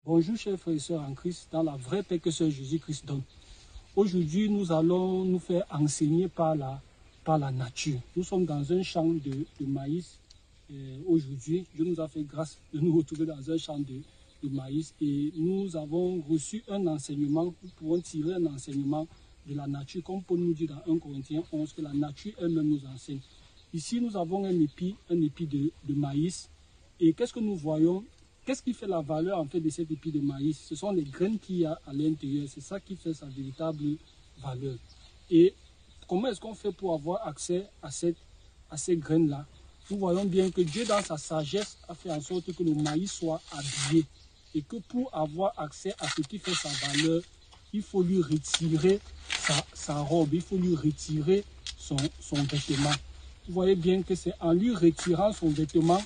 Bonjour chers frères et sœurs en Christ, dans la vraie paix que Sœur Jésus-Christ donne. Aujourd'hui, nous allons nous faire enseigner par la nature. Nous sommes dans un champ de maïs. Aujourd'hui, Dieu nous a fait grâce de nous retrouver dans un champ de maïs et nous avons reçu un enseignement. Nous pouvons tirer un enseignement de la nature, comme Paul nous dit dans 1 Corinthiens 11, que la nature elle-même nous enseigne. Ici, nous avons un épi de maïs. Et qu'est-ce que nous voyons? Qu'est-ce qui fait la valeur en fait de cet épi de maïs? Ce sont les graines qu'il y a à l'intérieur. C'est ça qui fait sa véritable valeur. Et comment est-ce qu'on fait pour avoir accès à ces graines-là? Nous voyons bien que Dieu, dans sa sagesse, a fait en sorte que le maïs soit habillé. Et que pour avoir accès à ce qui fait sa valeur, il faut lui retirer sa robe, il faut lui retirer son vêtement. Vous voyez bien que c'est en lui retirant son vêtement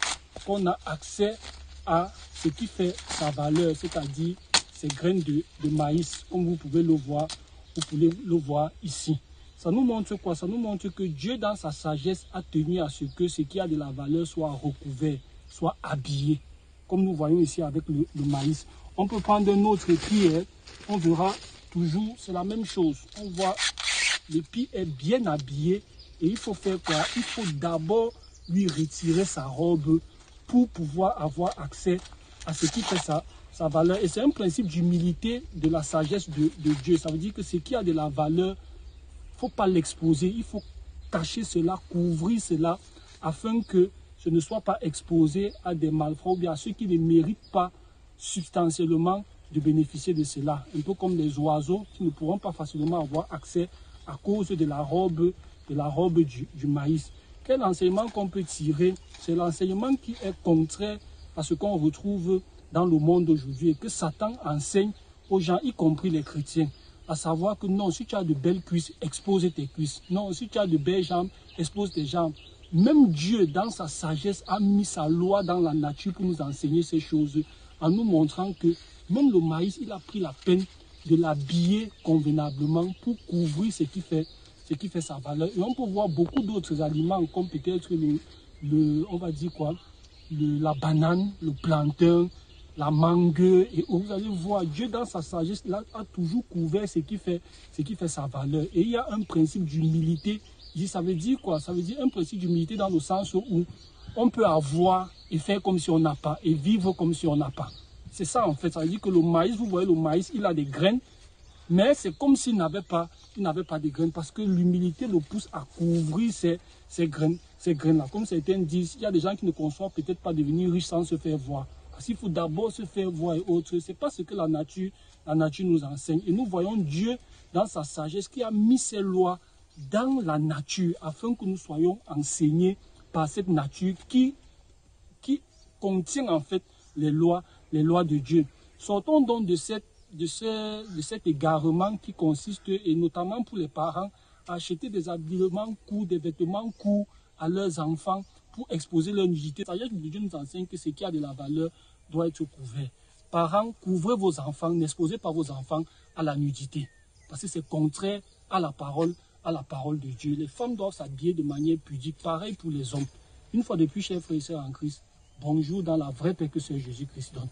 qu'on a accès à ce qui fait sa valeur, c'est-à-dire ces graines de maïs, comme vous pouvez le voir ici. Ça nous montre quoi? Ça nous montre que Dieu, dans sa sagesse, a tenu à ce que ce qui a de la valeur soit recouvert, soit habillé, comme nous voyons ici avec le maïs. On peut prendre un autre épi, on verra toujours, c'est la même chose. On voit l'épi est bien habillé et il faut faire quoi? Il faut d'abord lui retirer sa robe pour pouvoir avoir accès à ce qui fait sa valeur. Et c'est un principe d'humilité de la sagesse de Dieu. Ça veut dire que ce qui a de la valeur, il ne faut pas l'exposer. Il faut cacher cela, couvrir cela, afin que ce ne soit pas exposé à des malfrats ou bien à ceux qui ne méritent pas substantiellement de bénéficier de cela. Un peu comme les oiseaux qui ne pourront pas facilement avoir accès à cause de la robe du maïs. Quel enseignement qu'on peut tirer? C'est l'enseignement qui est contraire à ce qu'on retrouve dans le monde d'aujourd'hui et que Satan enseigne aux gens, y compris les chrétiens, à savoir que non, si tu as de belles cuisses, expose tes cuisses. Non, si tu as de belles jambes, expose tes jambes. Même Dieu, dans sa sagesse, a mis sa loi dans la nature pour nous enseigner ces choses, en nous montrant que même le maïs, il a pris la peine de l'habiller convenablement pour couvrir ce qui fait sa valeur. Et on peut voir beaucoup d'autres aliments comme peut-être on va dire quoi, la banane, le plantain, la mangue. Et vous allez voir, Dieu dans sa sagesse là, a toujours couvert ce qui fait sa valeur. Et il y a un principe d'humilité. Ça veut dire quoi? Ça veut dire un principe d'humilité dans le sens où on peut avoir et faire comme si on n'a pas et vivre comme si on n'a pas. C'est ça en fait. Ça veut dire que le maïs, vous voyez le maïs, il a des graines. Mais c'est comme s'il n'avait pas de graines parce que l'humilité le pousse à couvrir ces graines-là. Comme certains disent, il y a des gens qui ne conçoivent peut-être pas devenir riches sans se faire voir. Parce qu'il faut d'abord se faire voir et autres. Ce n'est pas ce que la nature nous enseigne. Et nous voyons Dieu dans sa sagesse qui a mis ses lois dans la nature afin que nous soyons enseignés par cette nature qui contient en fait les lois de Dieu. Sortons donc de cet égarement qui consiste, et notamment pour les parents, à acheter des habillements courts, des vêtements courts à leurs enfants pour exposer leur nudité. C'est-à-dire que Dieu nous enseigne que ce qui a de la valeur doit être couvert. Parents, couvrez vos enfants, n'exposez pas vos enfants à la nudité. Parce que c'est contraire à la parole de Dieu. Les femmes doivent s'habiller de manière pudique, pareil pour les hommes. Une fois de plus, chers frères et sœurs en Christ, bonjour dans la vraie paix que Sœur Jésus-Christ donne.